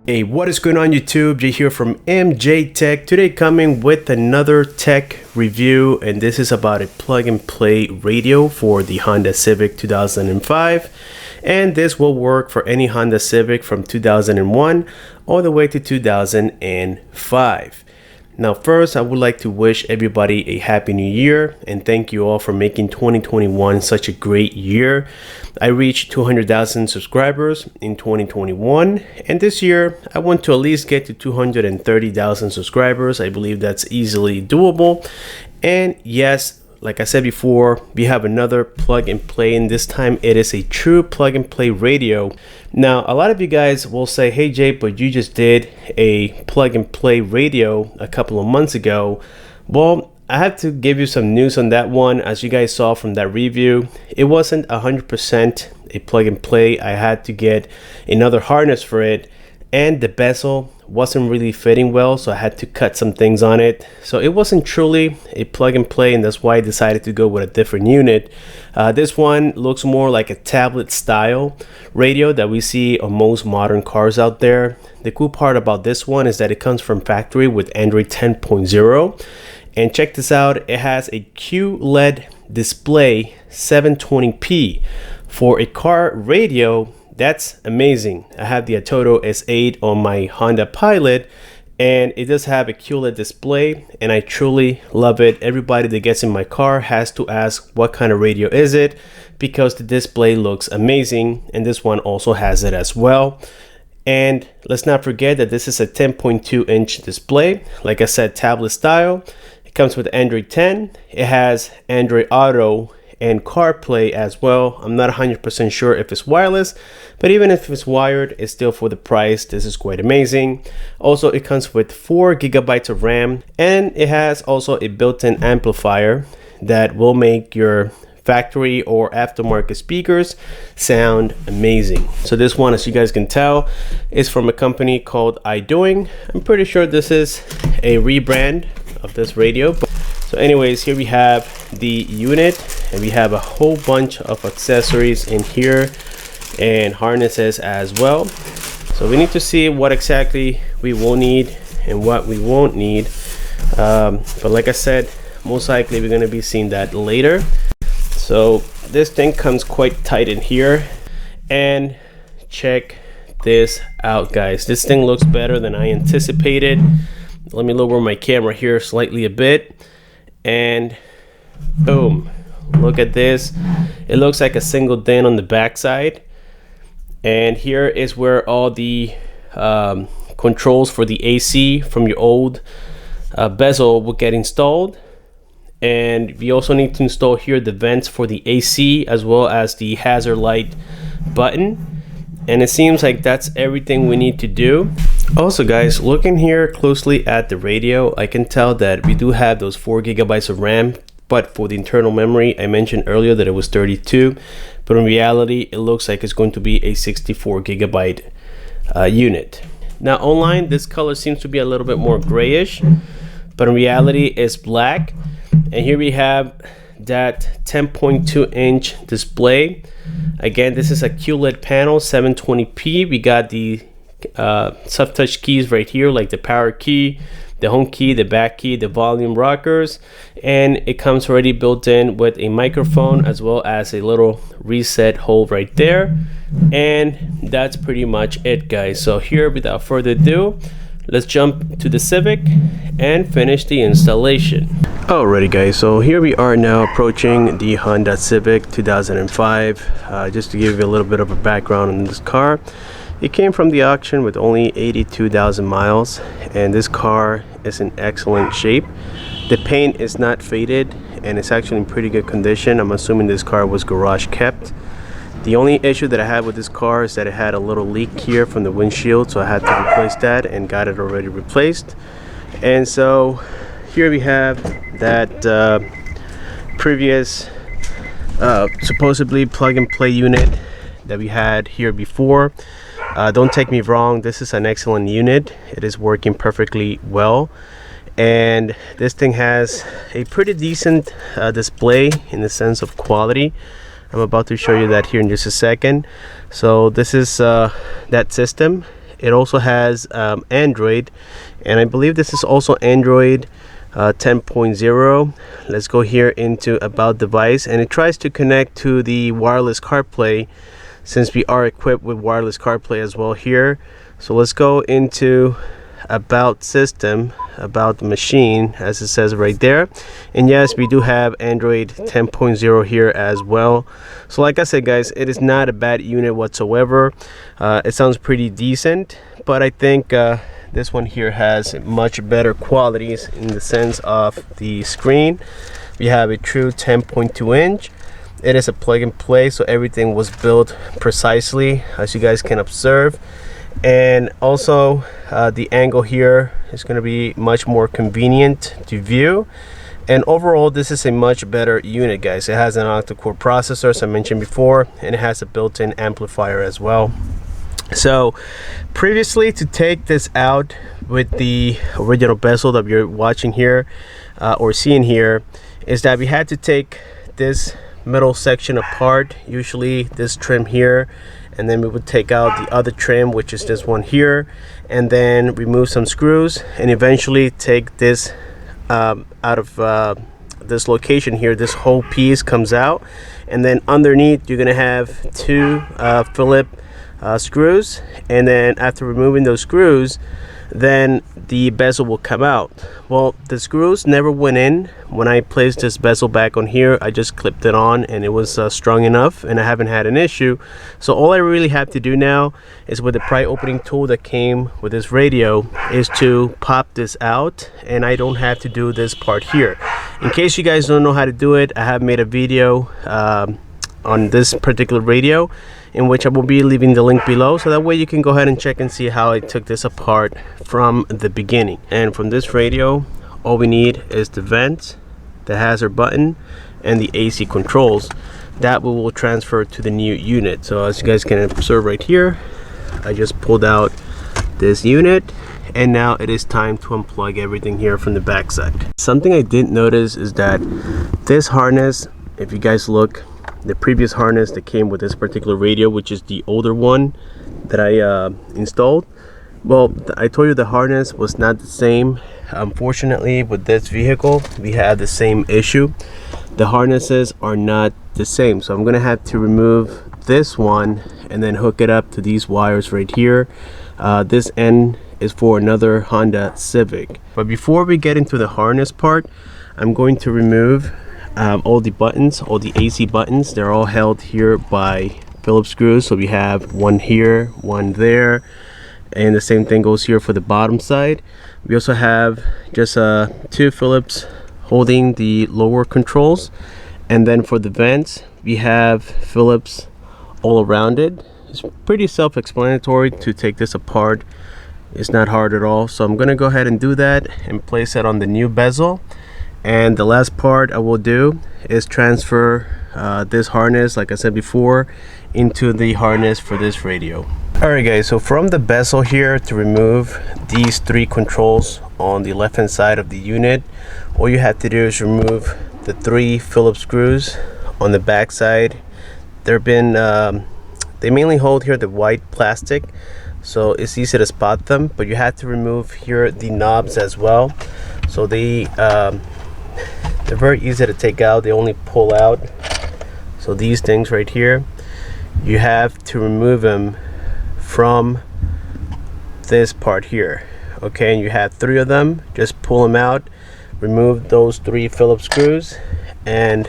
Hey, what is going on YouTube? Jay here from MJTech. Today coming with another tech review, and this is about a plug-and-play radio for the Honda Civic 2005. And this will work for any Honda Civic from 2001 all the way to 2005. Now first, I would like to wish everybody a happy new year and thank you all for making 2021 such a great year. I reached 200,000 subscribers in 2021, and this year I want to at least get to 230,000 subscribers. I believe that's easily doable. And yes, like I said before, we have another plug and play, and this time it is a true plug and play radio. Now, a lot of you guys will say, hey Jay, but you just did a plug and play radio a couple of months ago. Well, I have to give you some news on that one. As you guys saw from that review, it wasn't 100% a plug and play. I had to get another harness for it, and the bezel wasn't really fitting well, so I had to cut some things on it. So it wasn't truly a plug and play, and that's why I decided to go with a different unit. This one looks more like a tablet style radio that we see on most modern cars out there. The cool part about this one is that it comes from factory with Android 10.0. And check this out, it has a QLED display 720p. For a car radio, that's amazing. I have the Atoto S8 on my Honda Pilot, and it does have a QLED display, and I truly love it. Everybody that gets in my car has to ask what kind of radio is it, because the display looks amazing, and this one also has it as well. And let's not forget that this is a 10.2 inch display. Like I said, tablet style. It comes with Android 10. It has Android Auto and CarPlay as well. I'm not 100% sure if it's wireless, but even if it's wired, it's still, for the price, this is quite amazing. Also, it comes with 4 GB of RAM, and it has also a built-in amplifier that will make your factory or aftermarket speakers sound amazing. So this one, as you guys can tell, is from a company called Idoing. I'm pretty sure this is a rebrand of this radio. So anyways, here we have the unit, and we have a whole bunch of accessories in here and harnesses as well. So we need to see what exactly we will need and what we won't need. But like I said, most likely we're going to be seeing that later. So this thing comes quite tight in here, and check this out, guys. This thing looks better than I anticipated. Let me lower my camera here slightly a bit, and boom, look at this. It looks like a single dent on the back side, and here is where all the controls for the AC from your old bezel will get installed. And we also need to install here the vents for the AC, as well as the hazard light button. And it seems like that's everything we need to do. Also guys, looking here closely at the radio, I can tell that we do have those 4 GB of RAM, but for the internal memory, I mentioned earlier that it was 32, but in reality, it looks like it's going to be a 64 GB unit. Now online, this color seems to be a little bit more grayish, but in reality, it's black. And here we have that 10.2 inch display. Again, this is a QLED panel, 720p. We got the soft touch keys right here, like the power key, the home key, the back key, the volume rockers, and it comes already built in with a microphone as well as a little reset hole right there. And that's pretty much it, guys. So here, without further ado, let's jump to the Civic and finish the installation. Alrighty guys, so here we are now approaching the Honda Civic 2005. Just to give you a little bit of a background on this car, it came from the auction with only 82,000 miles, and this car is in excellent shape. The paint is not faded, and it's actually in pretty good condition. I'm assuming this car was garage kept. The only issue that I had with this car is that it had a little leak here from the windshield, so I had to replace that and got it already replaced. And so here we have that previous supposedly plug and play unit that we had here before. Don't take me wrong, this is an excellent unit. It is working perfectly well, and this thing has a pretty decent display in the sense of quality. I'm about to show you that here in just a second. So this is that system. It also has Android, and I believe this is also Android 10.0. Let's go here into about device, and it tries to connect to the wireless CarPlay, since we are equipped with wireless CarPlay as well here. So let's go into about system, about the machine, as it says right there. And yes, we do have Android 10.0 here as well. So like I said, guys, it is not a bad unit whatsoever. It sounds pretty decent, but I think this one here has much better qualities in the sense of the screen. We have a true 10.2 inch. It is a plug and play, so everything was built precisely, as you guys can observe. And also the angle here is going to be much more convenient to view. And overall, this is a much better unit, guys. It has an octa-core processor, as I mentioned before, and it has a built-in amplifier as well. So previously, to take this out with the original bezel that you're watching here or seeing here, is that we had to take this middle section apart, usually this trim here, and then we would take out the other trim, which is this one here, and then remove some screws, and eventually take this out of this location here. This whole piece comes out, and then underneath you're gonna have two Phillips screws, and then after removing those screws, then the bezel will come out. Well, the screws never went in. When I placed this bezel back on here, I just clipped it on, and it was strong enough, and I haven't had an issue. So all I really have to do now is, with the pry opening tool that came with this radio, is to pop this out, and I don't have to do this part here. In case you guys don't know how to do it, I have made a video on this particular radio, in which I will be leaving the link below, so that way you can go ahead and check and see how I took this apart from the beginning. And from this radio, all we need is the vent, the hazard button, and the AC controls that we will transfer to the new unit. So as you guys can observe right here, I just pulled out this unit, and now it is time to unplug everything here from the back side. Something I did notice is that this harness, if you guys look, the previous harness that came with this particular radio, which is the older one that I installed, well, I told you the harness was not the same. Unfortunately, with this vehicle, we had the same issue. The harnesses are not the same, so I'm gonna have to remove this one and then hook it up to these wires right here. This end is for another Honda Civic. But before we get into the harness part, I'm going to remove all the buttons, all the AC buttons. They're all held here by Phillips screws. So we have one here, one there, and the same thing goes here for the bottom side. We also have just two Phillips holding the lower controls, and then for the vents we have Phillips all around it. It's pretty self-explanatory to take this apart. It's not hard at all, so I'm gonna go ahead and do that and place it on the new bezel. And the last part I will do is transfer this harness, like I said before, into the harness for this radio. Alright guys, so from the bezel here, to remove these three controls on the left hand side of the unit, all you have to do is remove the three Phillips screws on the back side. They mainly hold here the white plastic, so it's easy to spot them, but you have to remove here the knobs as well. So they're very easy to take out. They only pull out. So these things right here, you have to remove them from this part here. Okay, and you have three of them. Just pull them out, remove those three Phillips screws, and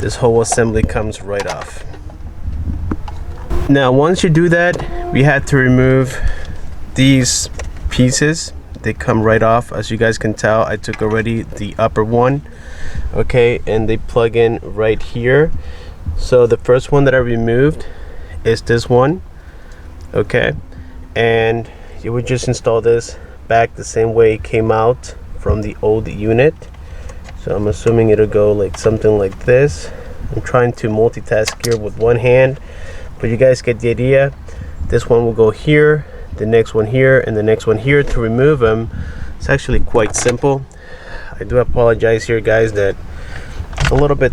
this whole assembly comes right off. Now once you do that, we had to remove these pieces. They come right off. As you guys can tell, I took already the upper one, okay, and they plug in right here. So the first one that I removed is this one, okay, and you would just install this back the same way it came out from the old unit. So I'm assuming it'll go like something like this. I'm trying to multitask here with one hand, but you guys get the idea. This one will go here, the next one here, and the next one here. To remove them, it's actually quite simple. I do apologize here, guys, that it's a little bit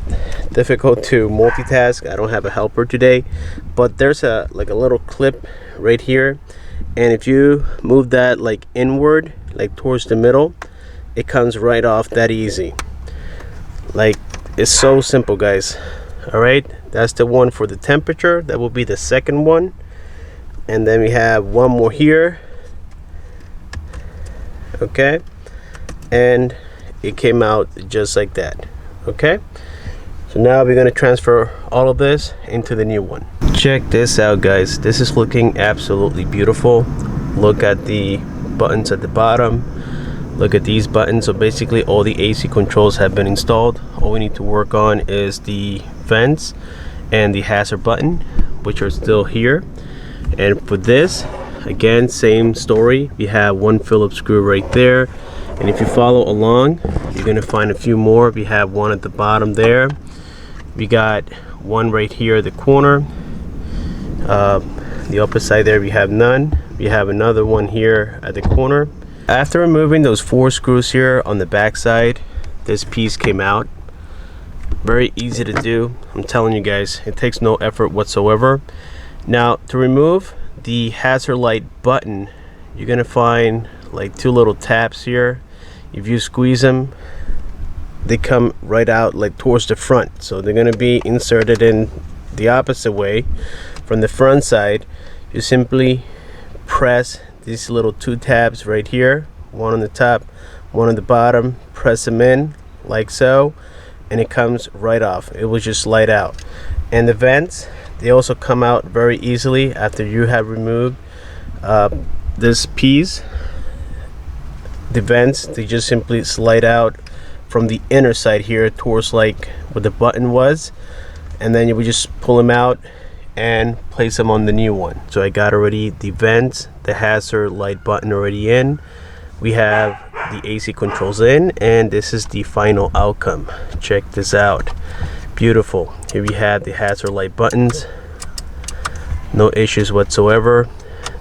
difficult to multitask. I don't have a helper today, but there's a little clip right here, and if you move that like inward, like towards the middle, it comes right off that easy. Like, it's so simple, guys. All right, that's the one for the temperature. That will be the second one, and then we have one more here. Okay, and it came out just like that. Okay, so now we're going to transfer all of this into the new one. Check this out, guys. This is looking absolutely beautiful. Look at the buttons at the bottom. Look at these buttons. So basically all the AC controls have been installed. All we need to work on is the vents and the hazard button, which are still here. And for this, again, same story. We have one Phillips screw right there, and if you follow along, you're going to find a few more. We have one at the bottom there. We got one right here at the corner. The opposite side there, we have none. We have another one here at the corner. After removing those 4 screws here on the back side, this piece came out. Very easy to do. I'm telling you guys, it takes no effort whatsoever. Now, to remove the hazard light button, you're gonna find like 2 little tabs here. If you squeeze them, they come right out like towards the front, so they're gonna be inserted in the opposite way from the front side. You simply press these little 2 tabs right here, one on the top, one on the bottom. Press them in like so, and it comes right off. It will just slide out. And the vents, they also come out very easily after you have removed this piece. The vents, they just simply slide out from the inner side here towards like where the button was, and then you would just pull them out and place them on the new one. So I got already the vents, the hazard light button already in. We have the AC controls in, and this is the final outcome. Check this out. Beautiful. Here we have the hazard light buttons. No issues whatsoever.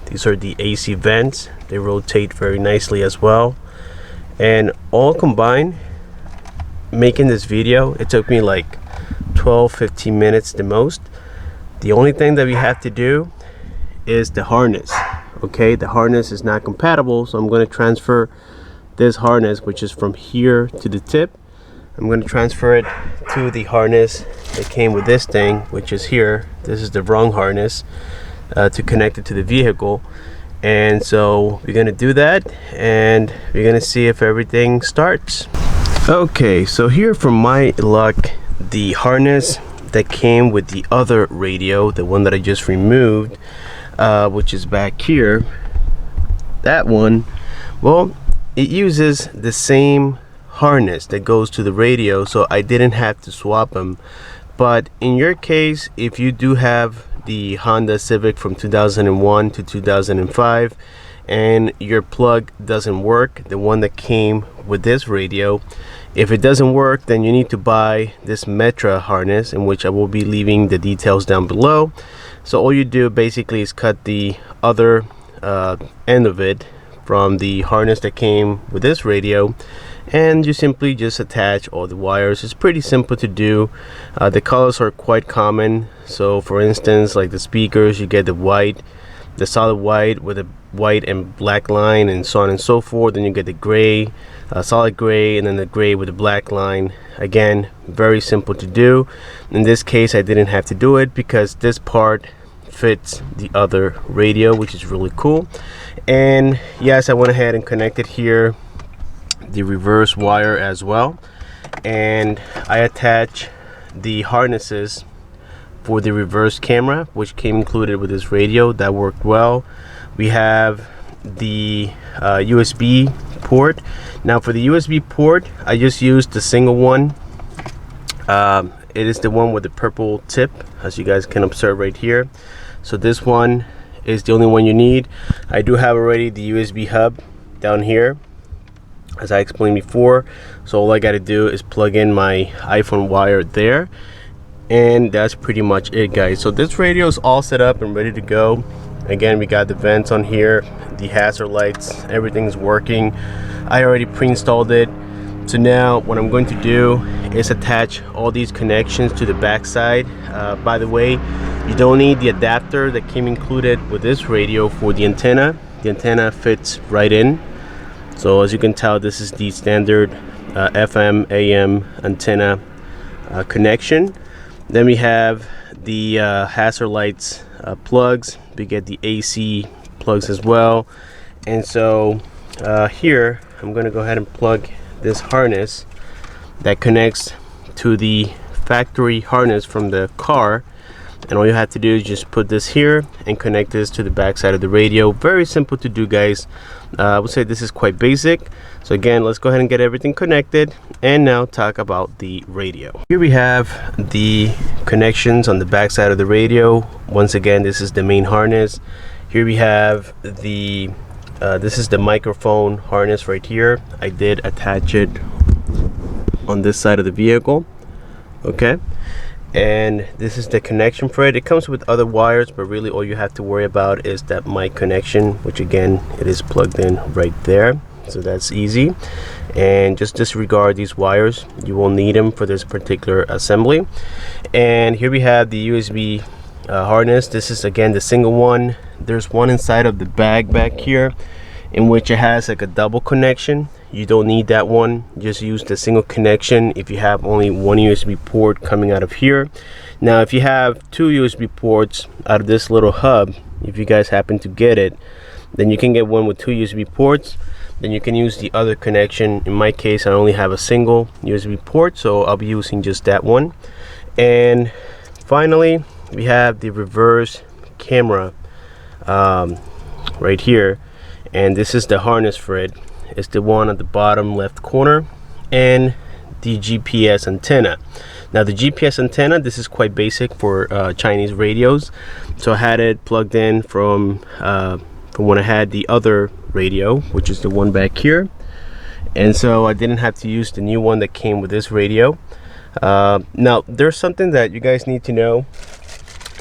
These are the AC vents. They rotate very nicely as well. And all combined, making this video, it took me like 12-15 minutes the most. The only thing that we have to do is the harness. Okay, the harness is not compatible, so I'm going to transfer this harness, which is from here to the tip. I'm going to transfer it to the harness that came with this thing, which is here. This is the wrong harness to connect it to the vehicle. And so we're going to do that, and we're going to see if everything starts. Okay, so here from my luck, the harness that came with the other radio, the one that I just removed, which is back here, that one, well, it uses the same harness that goes to the radio, so I didn't have to swap them. But in your case, if you do have the Honda Civic from 2001 to 2005 and your plug doesn't work, the one that came with this radio, if it doesn't work, then you need to buy this Metra harness, in which I will be leaving the details down below. So all you do basically is cut the other end of it from the harness that came with this radio, and you simply just attach all the wires. It's pretty simple to do. The colors are quite common. So for instance, like the speakers, you get the white, the solid white with a white and black line, and so on and so forth. Then you get the gray, solid gray, and then the gray with the black line. Again, very simple to do. In this case, I didn't have to do it because this part fits the other radio, which is really cool. And yes, I went ahead and connected here the reverse wire as well, and I attach the harnesses for the reverse camera, which came included with this radio. That worked well. We have the USB port. Now for the USB port, I just used the single one. It is the one with the purple tip, as you guys can observe right here. So this one is the only one you need. I do have already the USB hub down here, as I explained before. So all I got to do is plug in my iPhone wire there, and that's pretty much it, guys. So this radio is all set up and ready to go. Again, we got the vents on here, the hazard lights, everything's working. I already pre-installed it. So now what I'm going to do is attach all these connections to the back side. By the way, you don't need the adapter that came included with this radio for the antenna. The antenna fits right in. So as you can tell, this is the standard FM AM antenna connection. Then we have the hazard lights plugs. We get the AC plugs as well. And so here I'm going to go ahead and plug this harness that connects to the factory harness from the car, and all you have to do is just put this here and connect this to the back side of the radio. Very simple to do, guys. I would say this is quite basic. So again, let's go ahead and get everything connected and now talk about the radio. Here we have the connections on the back side of the radio. Once again, this is the main harness. Here we have the this is the microphone harness right here. I did attach it on this side of the vehicle. Okay, and this is the connection for it. It comes with other wires, but really all you have to worry about is that mic connection, which again, it is plugged in right there. So that's easy. And just disregard these wires. You will need them for this particular assembly. And here we have the USB harness. This is again the single one. There's one inside of the bag back here in which it has like a double connection. You don't need that one. Just use the single connection if you have only one USB port coming out of here. Now if you have two USB ports out of this little hub, if you guys happen to get it, then you can get one with two USB ports. Then you can use the other connection. In my case, I only have a single USB port, so I'll be using just that one. And finally, we have the reverse camera right here, and this is the harness for it. It's the one at the bottom left corner, and the GPS antenna. Now the GPS antenna, this is quite basic for Chinese radios, so I had it plugged in from when I had the other radio, which is the one back here, and so I didn't have to use the new one that came with this radio. Now there's something that you guys need to know,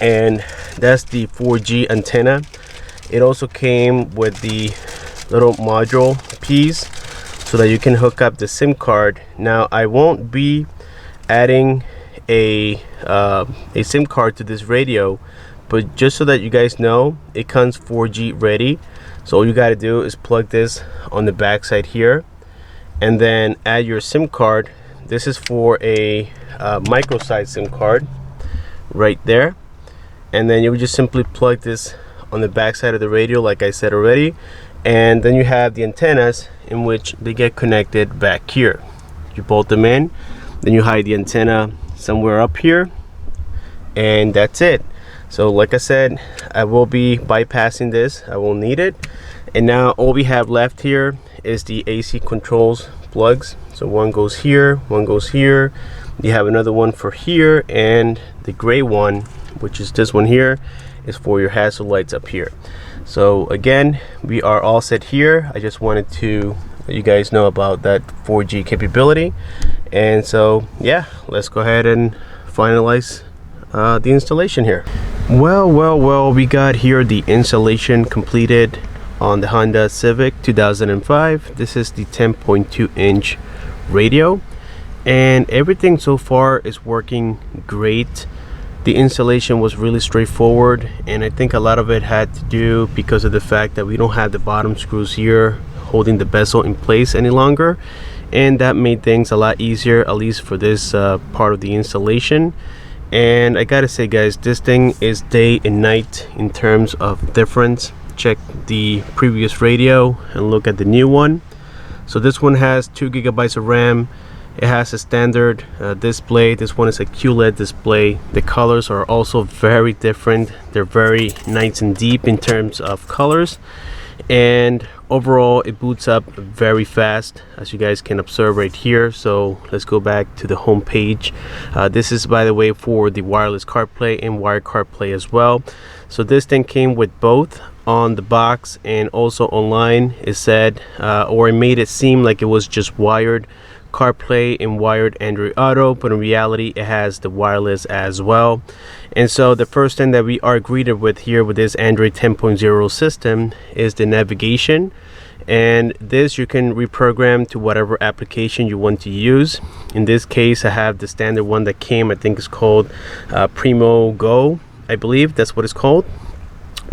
and that's the 4G antenna. It also came with the little module piece so that you can hook up the SIM card. Now I won't be adding a SIM card to this radio, but just so that you guys know, it comes 4G ready. So all you got to do is plug this on the back side here and then add your SIM card. This is for a micro size SIM card right there, and then you would just simply plug this on the back side of the radio like I said already, and then you have the antennas in which they get connected back here. You bolt them in, then you hide the antenna somewhere up here, and that's it. So like I said, I will be bypassing this. I won't need it. And now all we have left here is the AC controls plugs. So one goes here, one goes here. You have another one for here, and the gray one, which is this one here, is for your hazard lights up here. So again, we are all set here. I just wanted to let you guys know about that 4G capability. And so yeah, let's go ahead and finalize the installation here. Well, we got here the installation completed on the Honda Civic 2005. This is the 10.2 inch radio, and everything so far is working great. The installation was really straightforward, and I think a lot of it had to do because of the fact that we don't have the bottom screws here holding the bezel in place any longer, and that made things a lot easier, at least for this part of the installation. And I gotta say, guys, this thing is day and night in terms of difference. Check the previous radio and look at the new one. So this one has 2 GB of RAM. It has a standard display. This one is a QLED display. The colors are also very different. They're very nice and deep in terms of colors, and overall it boots up very fast, as you guys can observe right here. So let's go back to the home page. This is, by the way, for the wireless CarPlay and wired CarPlay as well. So this thing came with both on the box, and also online it said or it made it seem like it was just wired CarPlay and wired Android Auto, but in reality it has the wireless as well. And so the first thing that we are greeted with here with this Android 10.0 system is the navigation. and this you can reprogram to whatever application you want to use. In this case, I have the standard one that came, I think it's called Primo Go, I believe that's what it's called.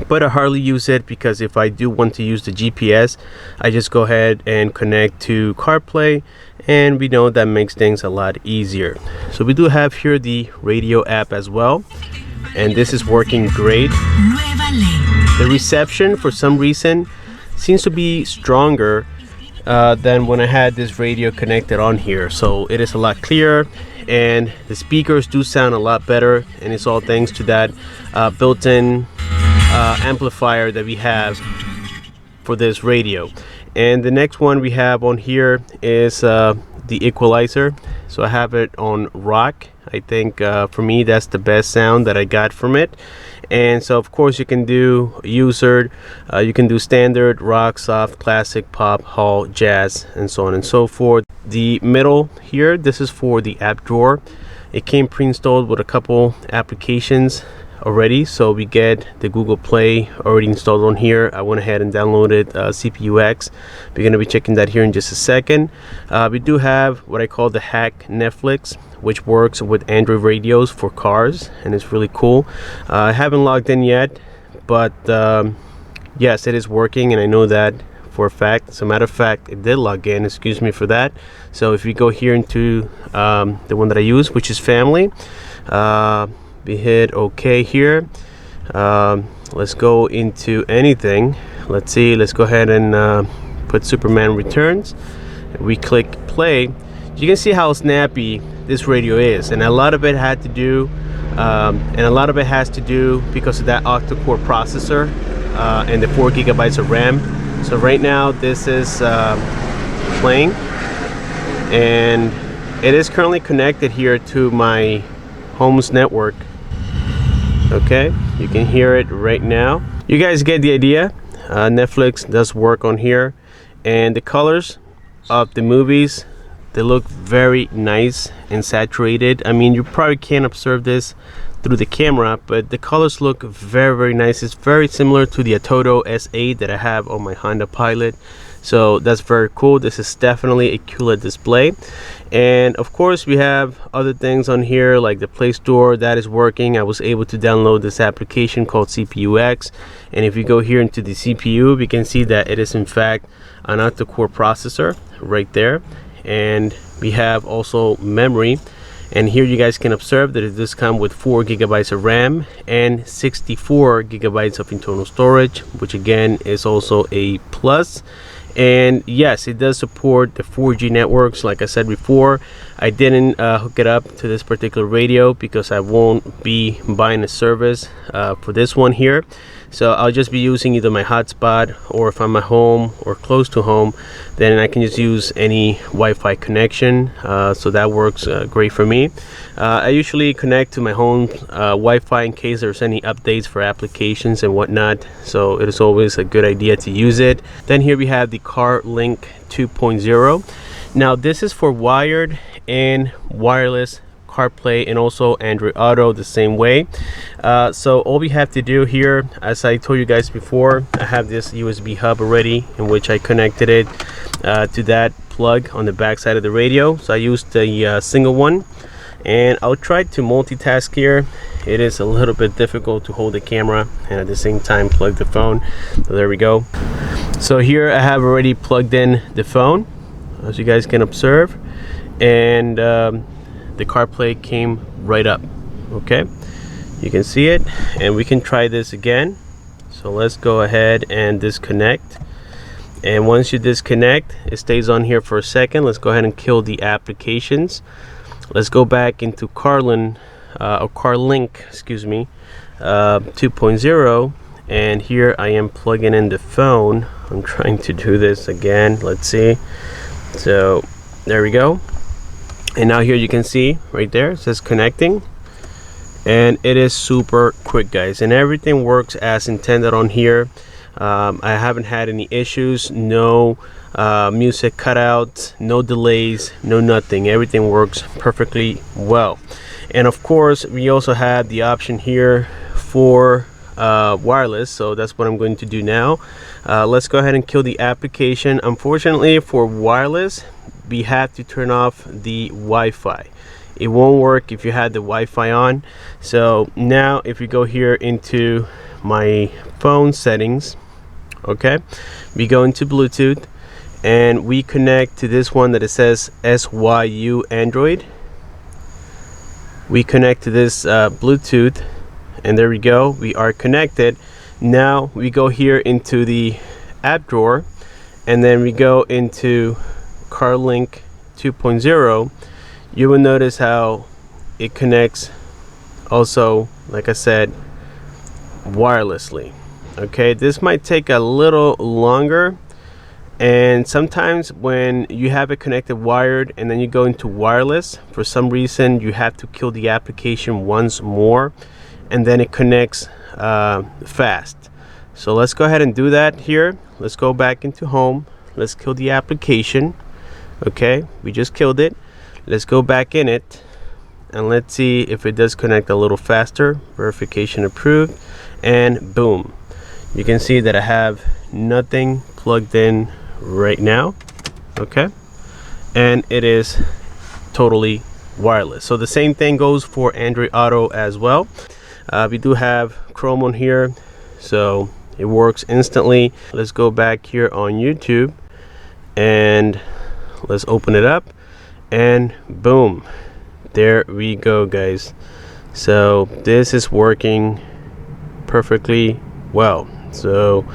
But I hardly use it because if I do want to use the GPS, I just go ahead and connect to CarPlay, and we know that makes things a lot easier. So we do have here the radio app as well, and this is working great. The reception for some reason seems to be stronger than when I had this radio connected on here, so it is a lot clearer and the speakers do sound a lot better, and it's all thanks to that built-in amplifier that we have for this radio. And the next one we have on here is the equalizer. So I have it on rock. I think for me that's the best sound that I got from it. And so of course you can do user, you can do standard, rock, soft, classic, pop, hall, jazz, and so on and so forth. The middle here, this is for the app drawer. It came pre-installed with a couple applications already, so we get the Google Play already installed on here. I went ahead and downloaded CPUX. We're going to be checking that here in just a second. We do have what I call the hack Netflix, which works with Android radios for cars, and it's really cool. I haven't logged in yet, but yes, it is working, and I know that for a fact. As a matter of fact, it did log in, excuse me for that. So if we go here into the one that I use, which is family, we hit OK here. Let's go into anything. Let's see, let's go ahead and put Superman Returns. We click play. You can see how snappy this radio is, and a lot of it had to do has to do because of that octa-core processor and the 4 gigabytes of RAM. So right now this is playing, and it is currently connected here to my home's network. Okay, you can hear it right now. You guys get the idea. Netflix does work on here, and the colors of the movies, they look very nice and saturated. I mean, you probably can't observe this through the camera, but the colors look very, very nice. It's very similar to the Atoto S8 that I have on my Honda Pilot, so that's very cool. This is definitely a QLED display. And of course we have other things on here like the Play Store that is working. I was able to download this application called CPUX, and if you go here into the CPU, we can see that it is in fact an octa-core processor right there. And we have also memory, and here you guys can observe that it does come with 4 gigabytes of RAM and 64 gigabytes of internal storage, which again is also a plus. And yes, it does support the 4G networks. Like I said before, I didn't hook it up to this particular radio because I won't be buying a service for this one here. So I'll just be using either my hotspot, or if I'm at home or close to home, then I can just use any Wi-Fi connection. So that works great for me. I usually connect to my home Wi-Fi in case there's any updates for applications and whatnot. So it is always a good idea to use it. Then here we have the CarLink 2.0. Now this is for wired and wireless CarPlay, and also Android Auto the same way. So all we have to do here, as I told you guys before, I have this USB hub already in which I connected it to that plug on the back side of the radio. So I used the single one, and I'll try to multitask here. It is a little bit difficult to hold the camera and at the same time plug the phone. So there we go. So here I have already plugged in the phone, as you guys can observe, and the CarPlay came right up. Okay, you can see it, and we can try this again. So let's go ahead and disconnect, and once you disconnect, it stays on here for a second. Let's go ahead and kill the applications. Let's go back into CarLink, excuse me, 2.0, and here I am plugging in the phone. I'm trying to do this again. Let's see. So there we go. And now here you can see right there, it says connecting, and it is super quick, guys, and everything works as intended on here. I haven't had any issues, no music cutouts, no delays, no nothing. Everything works perfectly well. And of course we also have the option here for wireless, so that's what I'm going to do now. Let's go ahead and kill the application. Unfortunately for wireless, we have to turn off the Wi-Fi. It won't work if you had the Wi-Fi on. So now if you go here into my phone settings, okay, we go into Bluetooth and we connect to this one that it says SYU Android. We connect to this Bluetooth, and there we go, we are connected. Now we go here into the app drawer, and then we go into CarLink 2.0. You will notice how it connects also, like I said, wirelessly. Okay, this might take a little longer, and sometimes when you have it connected wired and then you go into wireless, for some reason you have to kill the application once more, and then it connects fast. So let's go ahead and do that here. Let's go back into home. Let's kill the application. Okay, we just killed it. Let's go back in it and let's see if it does connect a little faster. Verification approved, and boom, you can see that I have nothing plugged in right now. Okay, and it is totally wireless. So the same thing goes for Android Auto as well. We do have Chrome on here, so it works instantly. Let's go back here on YouTube and let's open it up, and boom, there we go, guys. So this is working perfectly well. So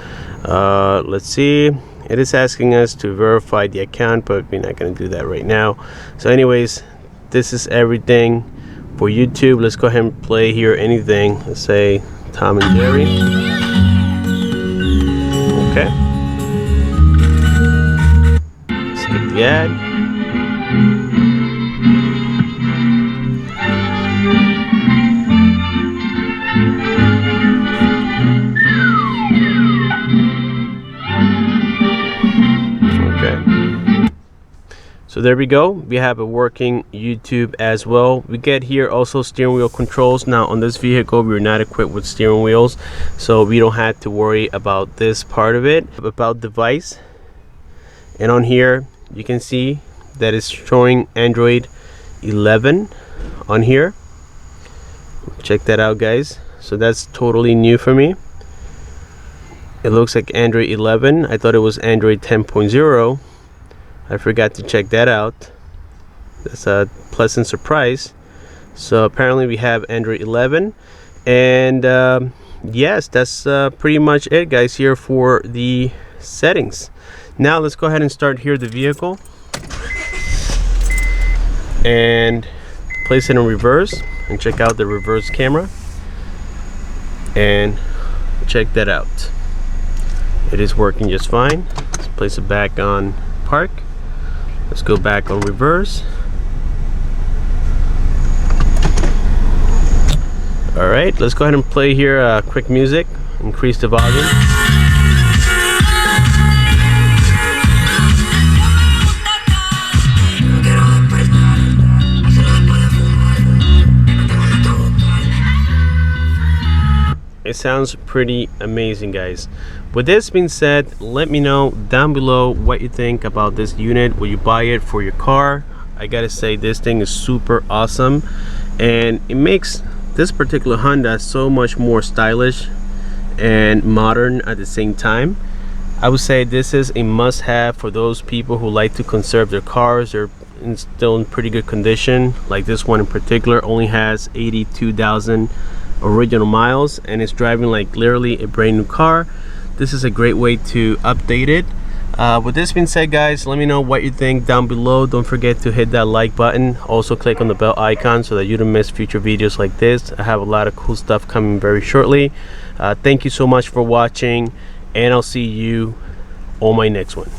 let's see, it is asking us to verify the account, but we're not going to do that right now. So anyways, this is everything for YouTube. Let's go ahead and play here anything. Let's say Tom and Jerry. Okay, skip the ad. So there we go, we have a working YouTube as well. We get here also steering wheel controls. Now on this vehicle we're not equipped with steering wheels, so we don't have to worry about this part of it. About device, and on here you can see that it's showing Android 11 on here. Check that out, guys. So that's totally new for me. It looks like Android 11. I thought it was Android 10.0. I forgot to check that out. That's a pleasant surprise. So apparently we have Android 11, and yes, that's pretty much it, guys, here for the settings. Now let's go ahead and start here the vehicle and place it in reverse and check out the reverse camera, and check that out. It is working just fine. Let's place it back on park. Let's go back on reverse. All right, let's go ahead and play here quick music. Increase the volume. It sounds pretty amazing, guys. With this being said, let me know down below what you think about this unit. Will you buy it for your car? I gotta say, this thing is super awesome, and it makes this particular Honda so much more stylish and modern at the same time. I would say this is a must-have for those people who like to conserve their cars. They're still in pretty good condition. Like this one in particular only has 82,000 original miles, and it's driving like literally a brand new car. This is a great way to update it. With this being said, guys, let me know what you think down below. Don't forget to hit that like button. Also click on the bell icon so that you don't miss future videos like this. I have a lot of cool stuff coming very shortly. Thank you so much for watching, and I'll see you on my next one.